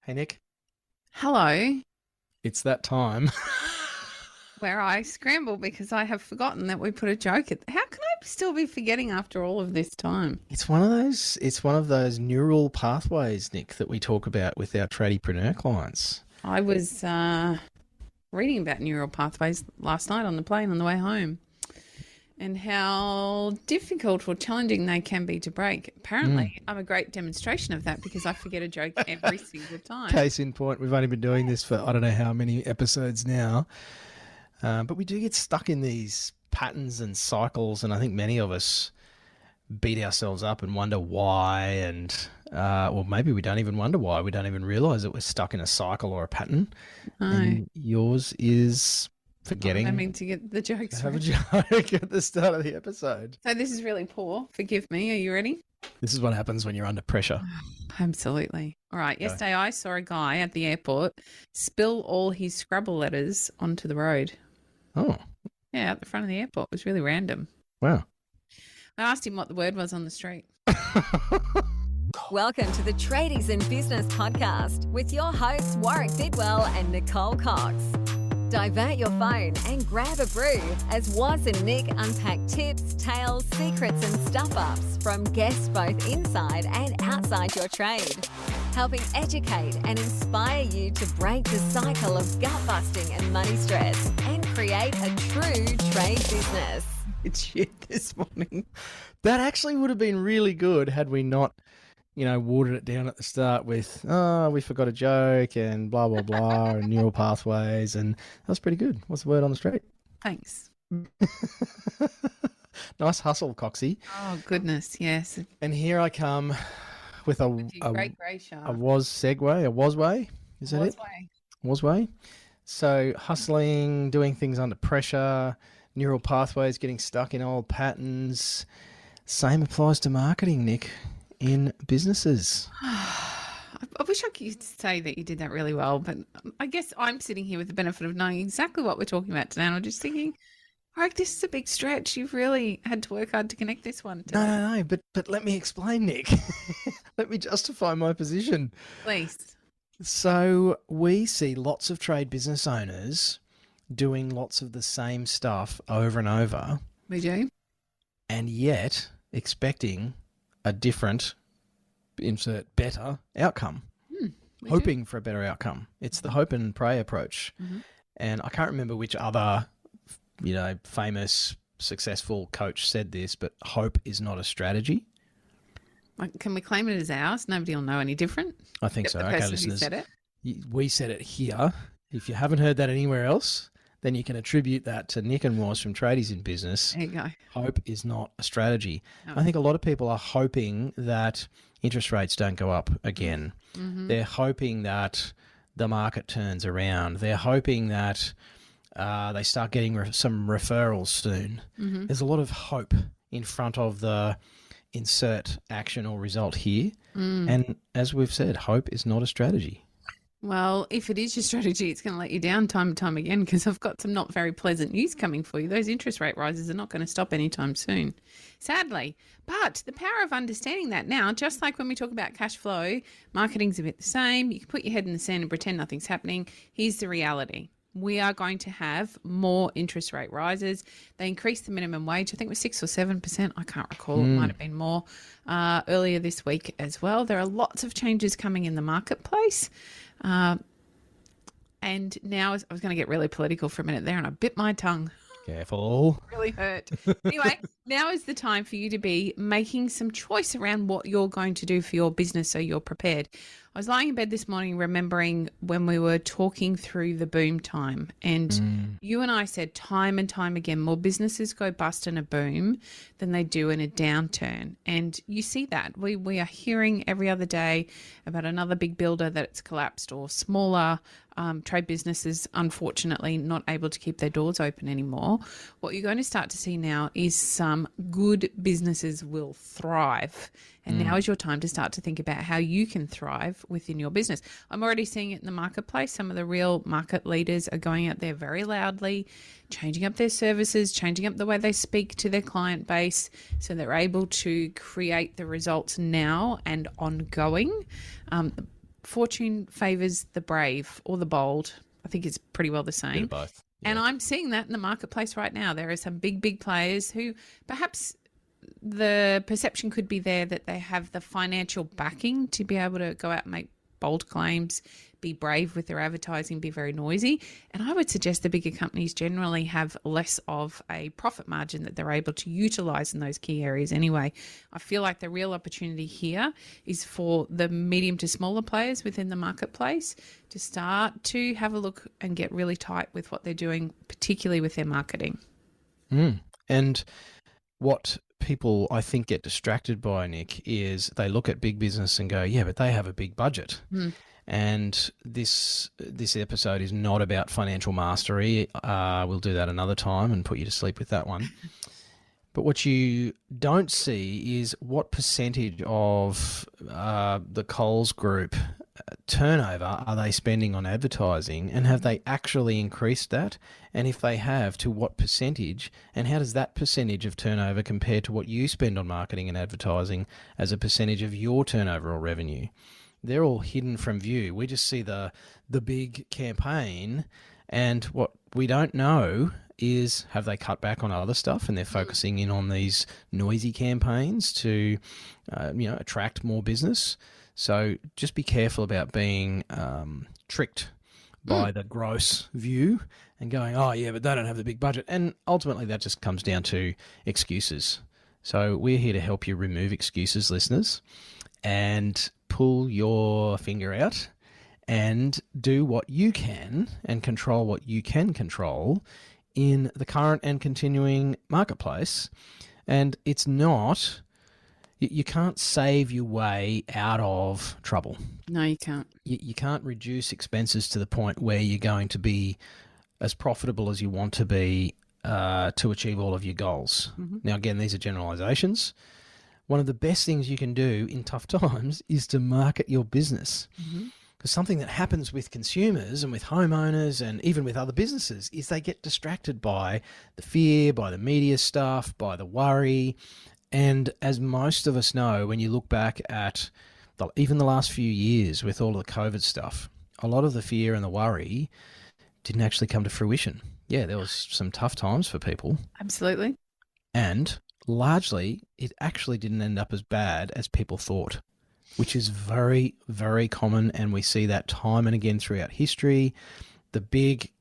Hey, Nick, Hello, it's that time. where I scramble because I have forgotten that we put a joke at. How can I still be forgetting after all of this time? It's one of those neural pathways, Nick, that we talk about with our tradiepreneur clients. I was reading about neural pathways last night on the plane on the way home and how difficult or challenging they can be to break. Apparently, I'm a great demonstration of that because I forget a joke every single time. Case in point, we've only been doing this for I don't know how many episodes now, but we do get stuck in these patterns and cycles, and I think many of us beat ourselves up and wonder why, and or maybe we don't even wonder why. We don't even realise that we're stuck in a cycle or a pattern. No, And yours is forgetting I mean to get the to jokes have a right. joke at the start of the episode. So this is really poor. Forgive me. Are you ready? This is what happens when you're under pressure. Absolutely. All right. Go. Yesterday, I saw a guy at the airport spill all his Scrabble letters onto the road. Oh, Yeah, at the front of the airport. It was really random. wow. I asked him what the word was on the street. Welcome to the Tradies in Business podcast with your hosts Warwick Bidwell and Nicole Cox. Divert your phone and grab a brew as Waz and Nick unpack tips, tales, secrets and stuff-ups from guests both inside and outside your trade, helping educate and inspire you to break the cycle of gut-busting and money stress and create a true trade business. It's shit this morning. That actually would have been really good had we not, watered it down at the start with, oh, we forgot a joke and blah, blah, blah, and neural pathways. And that was pretty good. What's the word on the street? Thanks. Nice hustle, Coxie. Oh, goodness. Yes. And here I come with a Great grey shark. a wasway. Is that it? Wasway. So hustling, doing things under pressure, neural pathways, getting stuck in old patterns. Same applies to marketing, Nick, in businesses. I wish I could say that you did that really well, but I guess I'm sitting here with the benefit of knowing exactly what we're talking about today. And I'm just thinking, like, this is a big stretch. You've really had to work hard to connect this one today. No, but let me explain, Nick. Let me justify my position. Please. So we see lots of trade business owners doing lots of the same stuff over and over, We do. and yet expecting a different, insert better outcome, We do. hoping for a better outcome. It's the hope and pray approach. Mhm. And I can't remember which other, famous, successful coach said this, but hope is not a strategy. Like, can we claim it as ours? Nobody will know any different. I think Except so. the Okay, person who listeners. said it. We said it here. If you haven't heard that anywhere else, then you can attribute that to Nick and Waz from Tradies in Business. There you go. Hope is not a strategy. No. I think a lot of people are hoping that interest rates don't go up again. Mm-hmm. They're hoping that the market turns around. They're hoping that they start getting some referrals soon. Mm-hmm. There's a lot of hope in front of the insert action or result here. And as we've said, hope is not a strategy. Well, if it is your strategy, it's going to let you down time and time again because I've got some not very pleasant news coming for you. Those interest rate rises are not going to stop anytime soon, sadly. But the power of understanding that now, just like when we talk about cash flow, marketing's a bit the same. You can put your head in the sand and pretend nothing's happening. Here's the reality. We are going to have more interest rate rises. They increased the minimum wage. I think it was 6 or 7%. I can't recall. It might have been more earlier this week as well. There are lots of changes coming in the marketplace. And now I was going to get really political for a minute there and I bit my tongue. Careful. Really hurt. Anyway, now is the time for you to be making some choice around what you're going to do for your business so you're prepared. I was lying in bed this morning remembering when we were talking through the boom time, and you and I said time and time again, more businesses go bust in a boom than they do in a downturn. And you see that. We are hearing every other day about another big builder that it's collapsed, or smaller trade businesses, unfortunately, not able to keep their doors open anymore. What you're going to start to see now is some good businesses will thrive. And now is your time to start to think about how you can thrive within your business. I'm already seeing it in the marketplace. Some of the real market leaders are going out there very loudly, changing up their services, changing up the way they speak to their client base so they're able to create the results now and ongoing. fortune favors the brave or the bold. I think it's pretty well the Bit same. of both. And I'm seeing that in the marketplace right now. There are some big players who perhaps the perception could be there that they have the financial backing to be able to go out and make bold claims, be brave with their advertising, be very noisy. And I would suggest the bigger companies generally have less of a profit margin that they're able to utilize in those key areas anyway. I feel like the real opportunity here is for the medium to smaller players within the marketplace to start to have a look and get really tight with what they're doing, particularly with their marketing. And what people, I think, get distracted by, Nick, is they look at big business and go, yeah, but they have a big budget. And this episode is not about financial mastery. We'll do that another time and put you to sleep with that one. But what you don't see is what percentage of the Coles Group turnover are they spending on advertising, and have they actually increased that? And if they have, to what percentage? And how does that percentage of turnover compare to what you spend on marketing and advertising as a percentage of your turnover or revenue? They're all hidden from view. We just see the big campaign, and what we don't know is, have they cut back on other stuff and they're focusing in on these noisy campaigns to attract more business? So just be careful about being tricked by the gross view and going, oh yeah, but they don't have the big budget. And ultimately that just comes down to excuses. So we're here to help you remove excuses, listeners, and pull your finger out and do what you can and control what you can control in the current and continuing marketplace. And it's not... You can't save your way out of trouble. No, you can't. You can't reduce expenses to the point where you're going to be as profitable as you want to be to achieve all of your goals. Now, again, these are generalizations. One of the best things you can do in tough times is to market your business. Because something that happens with consumers and with homeowners and even with other businesses is they get distracted by the fear, by the media stuff, by the worry. And as most of us know, when you look back at even the last few years with all of the COVID stuff, a lot of the fear and the worry didn't actually come to fruition. Yeah, there was some tough times for people. Absolutely. And largely, it actually didn't end up as bad as people thought, which is very, very common. And we see that time and again throughout history. The big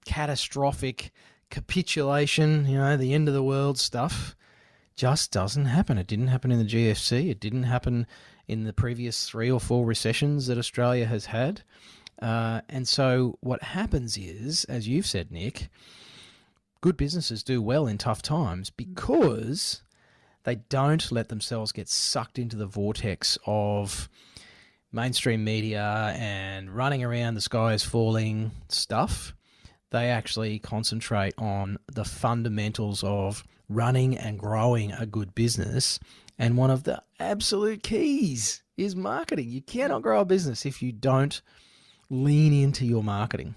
catastrophic capitulation, the end of the world stuff, just doesn't happen. It didn't happen in the GFC. It didn't happen in the previous 3 or 4 recessions that Australia has had. And so what happens is, as you've said, Nick, good businesses do well in tough times because they don't let themselves get sucked into the vortex of mainstream media and running around the sky is falling stuff. They actually concentrate on the fundamentals of running and growing a good business. And one of the absolute keys is marketing. You cannot grow a business if you don't lean into your marketing.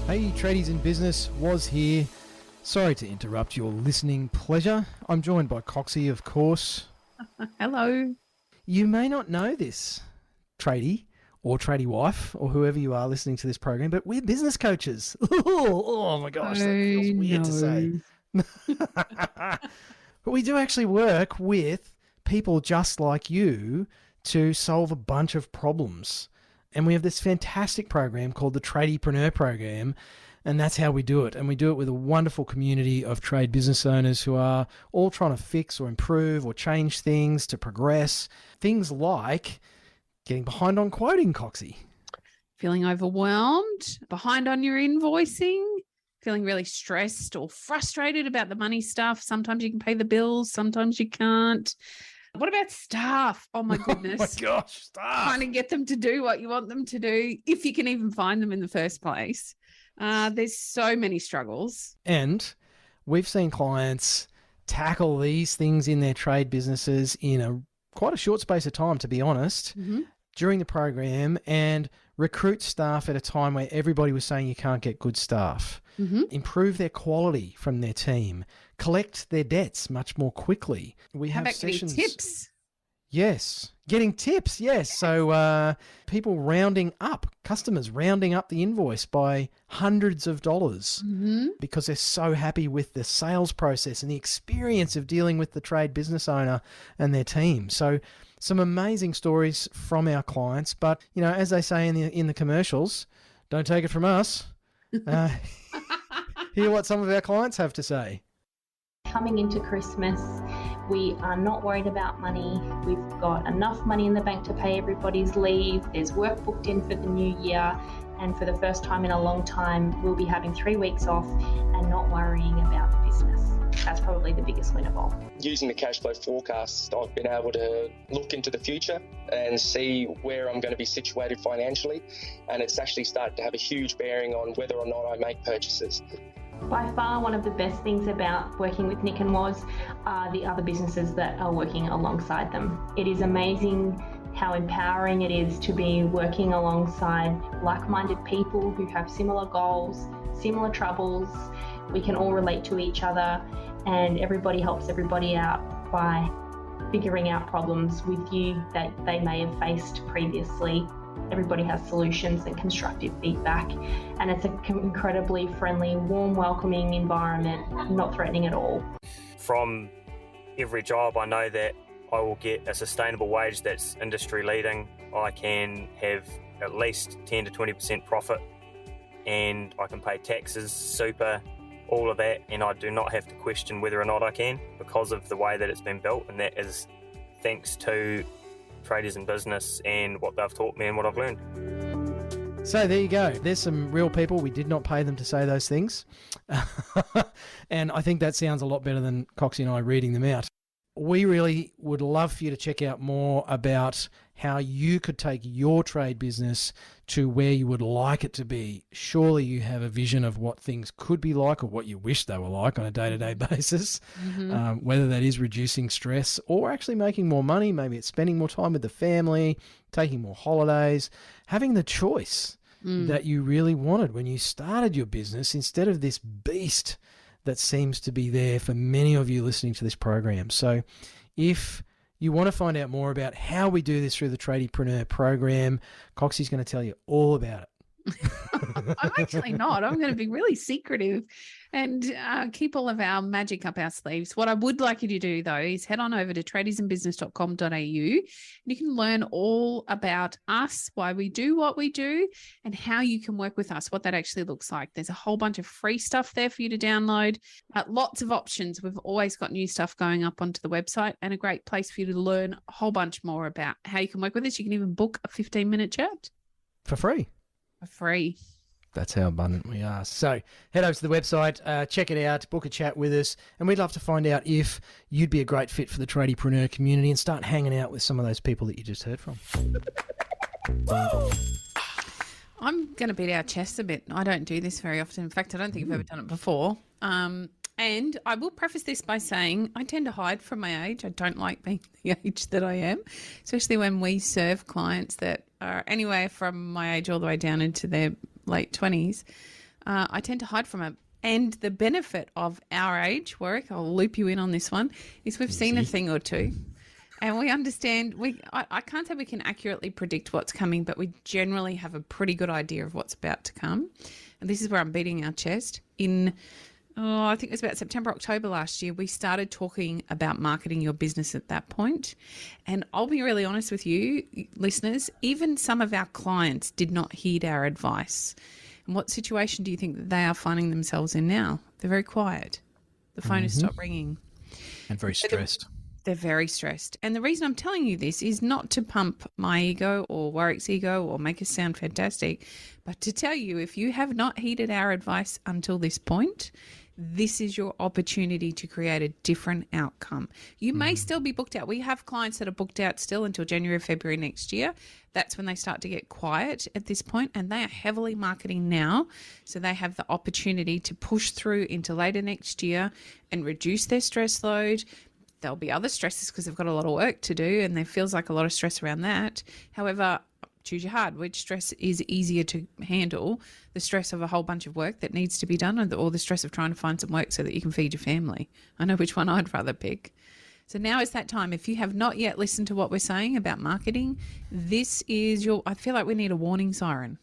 Hey, Tradies in Business, Was here. Sorry to interrupt your listening pleasure. I'm joined by Coxie, of course. Hello. You may not know this, tradie or tradie wife or whoever you are listening to this program, but we're business coaches. Oh my gosh, that feels weird to say. But we do actually work with people just like you to solve a bunch of problems. And we have this fantastic program called the Tradiepreneur Program, and that's how we do it. And we do it with a wonderful community of trade business owners who are all trying to fix or improve or change things to progress. Things like getting behind on quoting, Coxie. Feeling overwhelmed, behind on your invoicing, feeling really stressed or frustrated about the money stuff. Sometimes you can pay the bills, sometimes you can't. What about staff? Oh my goodness. Oh my gosh, staff. Trying to get them to do what you want them to do, if you can even find them in the first place. There's so many struggles. And we've seen clients tackle these things in their trade businesses in quite a short space of time, to be honest. during the program and recruit staff at a time where everybody was saying you can't get good staff, improve their quality from their team, collect their debts much more quickly. We How have about getting sessions. tips? Yes. Getting tips, yes. So people rounding up, customers rounding up the invoice by hundreds of dollars because they're so happy with the sales process and the experience of dealing with the trade business owner and their team. So some amazing stories from our clients. But, you know, as they say in the commercials, don't take it from us. Hear what some of our clients have to say. Coming into Christmas, we are not worried about money. We've got enough money in the bank to pay everybody's leave. There's work booked in for the new year. And for the first time in a long time, we'll be having 3 weeks off and not worrying about the business. That's probably the biggest win of all. Using the cash flow forecast, I've been able to look into the future and see where I'm going to be situated financially. And it's actually started to have a huge bearing on whether or not I make purchases. By far, one of the best things about working with Nick and Woz are the other businesses that are working alongside them. It is amazing how empowering it is to be working alongside like-minded people who have similar goals, similar troubles. We can all relate to each other, and everybody helps everybody out by figuring out problems with you that they may have faced previously. Everybody has solutions and constructive feedback, and it's an incredibly friendly, warm, welcoming environment, not threatening at all. From every job, I know that I will get a sustainable wage that's industry leading. I can have at least 10 to 20% profit, and I can pay taxes, super, all of that, and I do not have to question whether or not I can because of the way that it's been built, and that is thanks to Traders in Business and what they've taught me and what I've learned. So there you go. There's some real people. We did not pay them to say those things. And I think that sounds a lot better than Coxie and I reading them out. We really would love for you to check out more about how you could take your trade business to where you would like it to be. Surely you have a vision of what things could be like or what you wish they were like on a day-to-day basis, whether that is reducing stress or actually making more money. Maybe it's spending more time with the family, taking more holidays, having the choice that you really wanted when you started your business instead of this beast that seems to be there for many of you listening to this program. So if you want to find out more about how we do this through the Tradiepreneur program, Coxie's going to tell you all about it. I'm actually not. I'm going to be really secretive and keep all of our magic up our sleeves. What I would like you to do, though, is head on over to tradiesinbusiness.com.au and you can learn all about us, why we do what we do, and how you can work with us, what that actually looks like. There's a whole bunch of free stuff there for you to download, lots of options. We've always got new stuff going up onto the website and a great place for you to learn a whole bunch more about how you can work with us. You can even book a 15-minute chat. For free. For free. That's how abundant we are. So head over to the website, check it out, book a chat with us, and we'd love to find out if you'd be a great fit for the Tradiepreneur community and start hanging out with some of those people that you just heard from. I'm going to beat our chests a bit. I don't do this very often. In fact, I don't think I've ever done it before. And I will preface this by saying I tend to hide from my age. I don't like being the age that I am, especially when we serve clients that are anywhere from my age all the way down into their late 20s. I tend to hide from it. And the benefit of our age, Warwick, I'll loop you in on this one, is we've seen a thing or two. And we understand, I can't say we can accurately predict what's coming, but we generally have a pretty good idea of what's about to come. And this is where I'm beating our chest. I think it was about September, October last year, we started talking about marketing your business at that point. And I'll be really honest with you, listeners, even some of our clients did not heed our advice. And what situation do you think that they are finding themselves in now? They're very quiet. The phone has stopped ringing. And very stressed. They're very stressed. And the reason I'm telling you this is not to pump my ego or Warwick's ego or make us sound fantastic, but to tell you if you have not heeded our advice until this point, this is your opportunity to create a different outcome. You may still be booked out. We have clients that are booked out still until January, February next year. That's when they start to get quiet at this point, and they are heavily marketing now. So they have the opportunity to push through into later next year and reduce their stress load. There'll be other stresses because they've got a lot of work to do and there feels like a lot of stress around that. However, choose your hard. Which stress is easier to handle? The stress of a whole bunch of work that needs to be done, or the stress of trying to find some work so that you can feed your family? I know which one I'd rather pick. So now is that time. If you have not yet listened to what we're saying about marketing, this is I feel like we need a warning siren.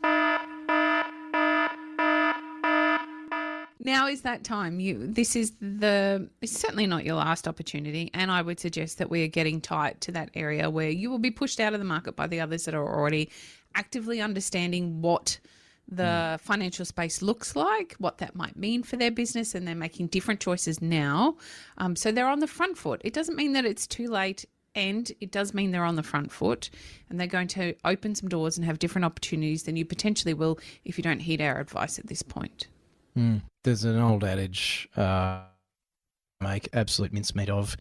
Now is that time. It's certainly not your last opportunity, and I would suggest that we are getting tight to that area where you will be pushed out of the market by the others that are already actively understanding what the financial space looks like, what that might mean for their business, and they're making different choices now. So they're on the front foot. It doesn't mean that it's too late, and it does mean they're on the front foot, and they're going to open some doors and have different opportunities than you potentially will if you don't heed our advice at this point. There's an old adage, make absolute mincemeat of,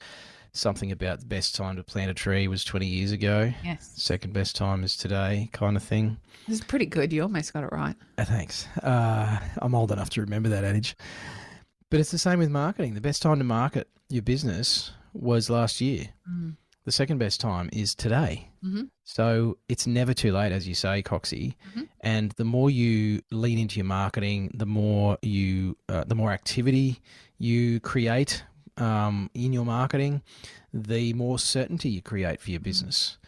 something about the best time to plant a tree was 20 years ago. Yes. Second best time is today, kind of thing. This is pretty good. You almost got it right. Thanks. I'm old enough to remember that adage. But it's the same with marketing. The best time to market your business was last year. The second best time is today. So it's never too late, as you say, Coxie. And the more you lean into your marketing, the more activity you create in your marketing, the more certainty you create for your business.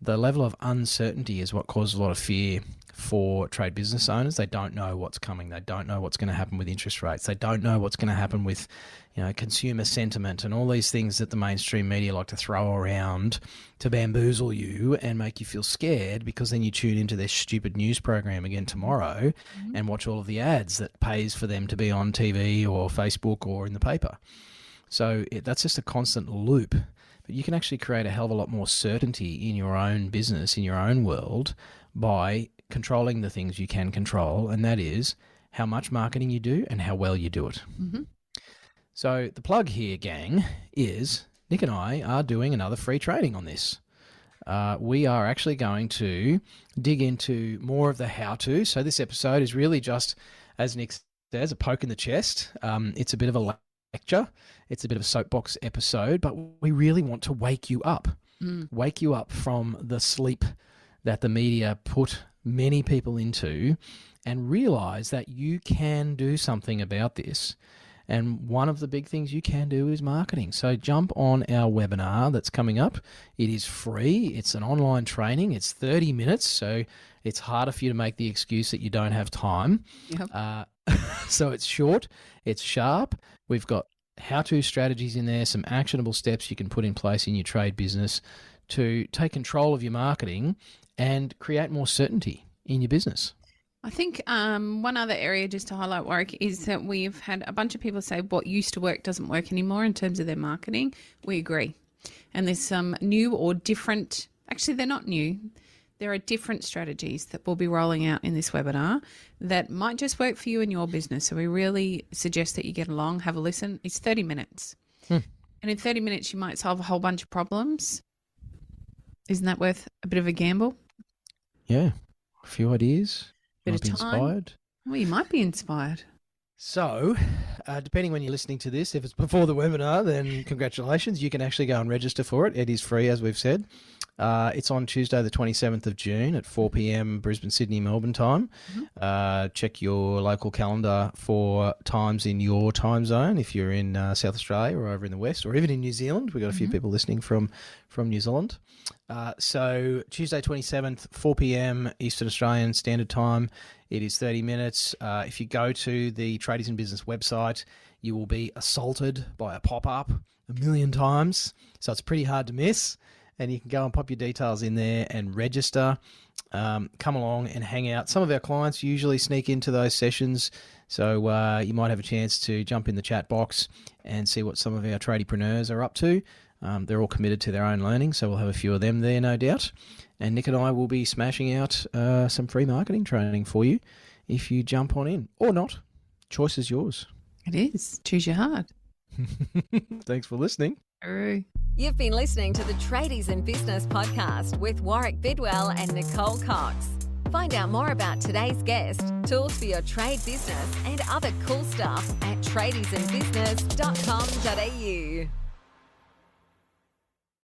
The level of uncertainty is what causes a lot of fear for trade business owners. They don't know what's coming. They don't know what's going to happen with interest rates. They don't know what's going to happen with, consumer sentiment and all these things that the mainstream media like to throw around to bamboozle you and make you feel scared, because then you tune into their stupid news program again tomorrow and watch all of the ads that pays for them to be on TV or Facebook or in the paper. So that's just a constant loop. But you can actually create a hell of a lot more certainty in your own business, in your own world, by controlling the things you can control, and that is how much marketing you do and how well you do it. So the plug here, gang, is Nick and I are doing another free training on this. We are actually going to dig into more of the how-to. So this episode is really just, as Nick says, a poke in the chest. It's a bit of a lecture. It's a bit of a soapbox episode, but we really want to wake you up. Wake you up from the sleep that the media put many people into, and realize that you can do something about this. And one of the big things you can do is marketing. So jump on our webinar that's coming up. It is free. It's an online training. It's 30 minutes, so it's harder for you to make the excuse that you don't have time. So it's short, it's sharp. We've got how-to strategies in there, some actionable steps you can put in place in your trade business to take control of your marketing and create more certainty in your business. I think one other area just to highlight, Warwick, is that we've had a bunch of people say what used to work doesn't work anymore in terms of their marketing. We agree. And there's some new or different, actually they're not new, there are different strategies that we'll be rolling out in this webinar that might just work for you and your business. So we really suggest that you get along, have a listen. It's 30 minutes. And in 30 minutes you might solve a whole bunch of problems. Isn't that worth a bit of a gamble? Yeah, a few ideas. Bit Might of be time. inspired. Well, you might be inspired. So, depending when you're listening to this, if it's before the webinar, then congratulations. You can actually go and register for it. It is free, as we've said. It's on Tuesday, the 27th of June at 4 p.m. Brisbane, Sydney, Melbourne time. Check your local calendar for times in your time zone if you're in South Australia or over in the West, or even in New Zealand. We've got a few people listening from New Zealand. So Tuesday 27th, 4 p.m. Eastern Australian Standard Time. It is 30 minutes. If you go to the Tradies in Business website, you will be assaulted by a pop-up 1,000,000 times. So it's pretty hard to miss. And you can go and pop your details in there and register. Come along and hang out. Some of our clients usually sneak into those sessions, so you might have a chance to jump in the chat box and see what some of our tradiepreneurs are up to. They're all committed to their own learning, so we'll have a few of them there, no doubt. And Nick and I will be smashing out some free marketing training for you if you jump on in. Or not. Choice is yours. It is. Choose your heart. Thanks for listening. Hooray. You've been listening to the Tradies in Business podcast with Warwick Bidwell and Nicole Cox. Find out more about today's guest, tools for your trade business, and other cool stuff at tradiesinbusiness.com.au.